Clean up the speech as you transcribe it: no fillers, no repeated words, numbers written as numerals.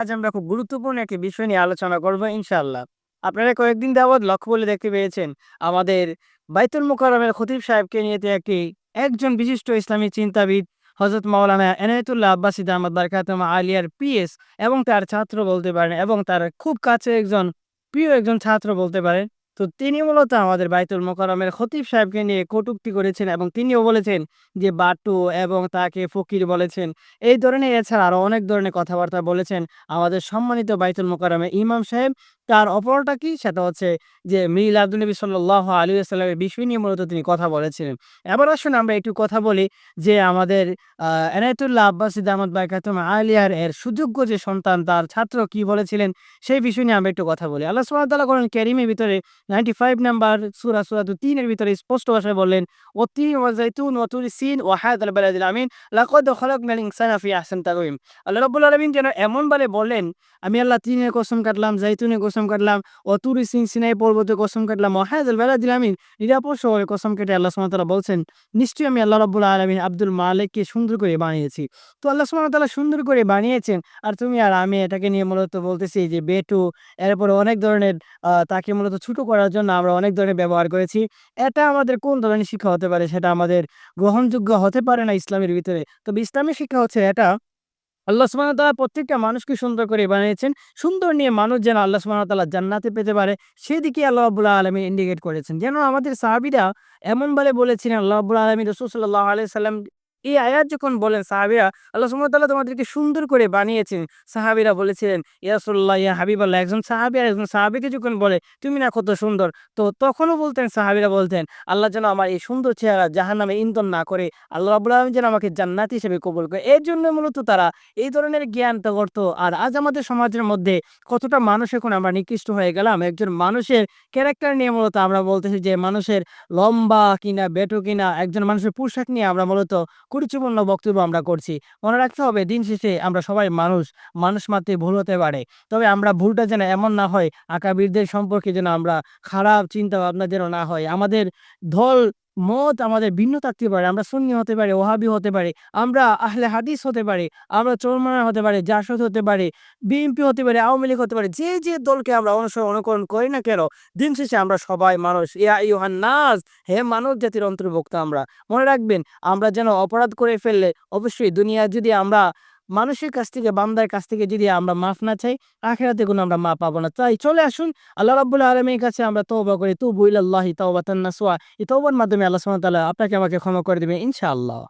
আজ আমরা খুব গুরুত্বপূর্ণ একটি বিষয় নিয়ে আলোচনা করব ইনশাআল্লাহ। আপনারা কয়েকদিন যাবৎ লক্ষ্য করলে দেখতে পেয়েছেন আমাদের বাইতুল মোকাররমের খতিব সাহেবকে নিয়ে একজন বিশিষ্ট ইসলামী চিন্তাবিদ হযরত মাওলানা এনায়েতুল্লাহ আব্বাসী দামাত বারকাতুহু আলিয়ার পিএস এবং তার ছাত্র বলতে পারেন এবং তার খুব কাছের একজন প্রিয় একজন ছাত্র বলতে পারেন। তো তিনি মূলত আমাদের বাইতুল মোকাররমের খতিব সাহেবকে নিয়ে কটূক্তি করেছেন এবং তিনিও বলেছেন যে বাট্টু এবং তাকে ফকির বলেছেন। এই ধরনের এছাড়া আরো অনেক ধরনের কথাবার্তা বলেছেন আমাদের সম্মানিত বাইতুল মোকাররমের ইমাম সাহেব। তার অপরটা কি? সেটা হচ্ছে যে মিলাদুন্নবী সাল্লাল্লাহু আলাইহি ওয়াসাল্লামের বিষয় নিয়ে মূলত তিনি কথা বলেছিলেন। এবার আসুন আমরা একটু কথা বলি যে আমাদের এনায়েতুল্লাহ আব্বাসী দামাত বারকাতুহু আলিয়ার সুযোগ্য যে সন্তান তার ছাত্র কি বলেছিলেন সেই বিষয় নিয়ে আমরা একটু কথা বলি। আল্লাহ সুবহানাহু ওয়া তাআলা কোরআন কারীমের ভিতরে 95 নাম্বার সূরাতুল ৩ এর ভিতরে স্পষ্ট ভাষায় বললেন, "ওয়াত-তিনি ওয়াজ-যাইতুন ওয়া তুরি সিন ওয়া হাযাল বালাদিল আমিন লাকাদ খালাকনাল ইনসানা ফি আহসানি তাকওয়িম।" আল্লাহ রাব্বুল আলামিন যেন এমনভাবে বললেন, "আমি আল্লাহ তিনের কসম কাটলাম, জাইতুনের কসম কাটলাম, ও তুরি সিনাই পর্বতের কসম কাটলাম, ওয়া হাযাল বালাদিল আমিন।" নিরাপদ শহরের কসম কেটে আল্লাহ সুবহানাহু ওয়া তাআলা বলছেন, "নিশ্চয়ই আমি আল্লাহ রাব্বুল আলামিন আব্দুল মালিককে সুন্দর করে বানিয়েছি।" তো আল্লাহ সুবহানাহু ওয়া তাআলা সুন্দর করে বানিয়েছেন আর তুমি আর আমি এটাকে নিয়ে মূলত বলতেছি যে বেটু, এরপরে অনেক ধরনের তাকে মূলত ছোট করার জন্য আমরা অনেক ধরনের ব্যবহার করেছি। এটা আমাদের কোন ধরনের শিক্ষা হতে পারে? সেটা আমাদের গ্রহণযোগ্য হতে পারে না ইসলামের ভিতরে। তবে ইসলামের শিক্ষা হচ্ছে এটা, আল্লাহ সুবহানাহু ওয়া তাআলা প্রত্যেকটা মানুষকে সুন্দর করে বানিয়েছেন। সুন্দর নিয়ে মানুষ যেন আল্লাহ সুবহানাহু ওয়া তাআলা জান্নাতে পেতে পারে সেদিকে আল্লাহ রাব্বুল আলামিন ইন্ডিকেট করেছেন। যেন আমাদের সাহাবীরা এমনভাবে বলেছিলেন আল্লাহ রাব্বুল আলামিন রাসূল সাল্লাল্লাহু আলাইহি সাল্লাম এই আয়াত যখন বলেন সাহাবীরা, "আল্লাহ সুবহানাহু ওয়া তাআলা তোমাদেরকে সুন্দর করে বানিয়েছেন।" সাহাবীরা বলেছিলেন, "ইয়া রাসূলুল্লাহ, ইয়া হাবিবাল্লাহ।" একজন সাহাবী আরেকজন সাহাবীকে যখন বলে, "তুমি না কত সুন্দর।" তো তখনও বলতেন সাহাবীরা বলতেন, "আল্লাহ যেন আমার এই সুন্দর চেহারা জাহান্নামে ইন্ধন না করে, আল্লাহ রাব্বুল আলামিন যেন আমাকে জান্নাতি হিসেবে কবুল করে।" এর জন্য মূলত তারা এই ধরনের জ্ঞানটা করতো। আর আজ আমাদের সমাজের মধ্যে কতটা মানুষ এখন আমরা নিকৃষ্ট হয়ে গেলাম। একজন মানুষের ক্যারেক্টার নিয়ে মূলত আমরা বলতেছি যে মানুষের লম্বা কিনা, বেঁটু কিনা, একজন মানুষের পোশাক নিয়ে আমরা মূলত কুরুচিপূর্ণ বক্তব্য আমরা করছি। মনে রাখতে হবে দিন শেষে আমরা সবাই মানুষ। মানুষ মাত্রই ভুল হতে পারে। তবে আমরা ভুলটা যেন এমন না হয় আকাবিরদের সম্পর্কে যেন আমরা খারাপ চিন্তা ভাবনা যেন না হয়। আমাদের দল মত আমাদের ভিন্ন থাকতে পারে। আমরা সুন্নি হতে পারি, ওহাবি হতে পারি, আমরা আহলে হাদিস হতে পারি, আমরা চরমনায় হতে পারি, জাসদ হতে পারি, বিএনপি হতে পারি, আওয়ামী লীগ হতে পারি। যে দলকে আমরা অনুকরণ করি না কেন, দিন শেষে আমরা সবাই মানুষ। ইয়া আইয়ুহান নাস, হে মানব জাতির অন্তর্ভুক্ত আমরা। মনে রাখবেন আমরা যেন অপরাধ করে ফেললে অবশ্যই দুনিয়া যদি আমরা মানুষের কাছ থেকে বান্দার কাছ থেকে যদি আমরা মাফ না চাই, আখিরাতে কোনো আমরা মাফ পাবো না। তাই চলে আসুন আল্লাহ রাব্বুল আলামিনের কাছে আমরা তওবা করি। তুবু ইলাল্লাহি তাওবাতান নাসুহা। এই তওবার মাধ্যমে আল্লাহ সুবহানাহু ওয়া তাআলা আপনাকে আমাকে ক্ষমা করে দিবেন ইনশাআল্লাহ।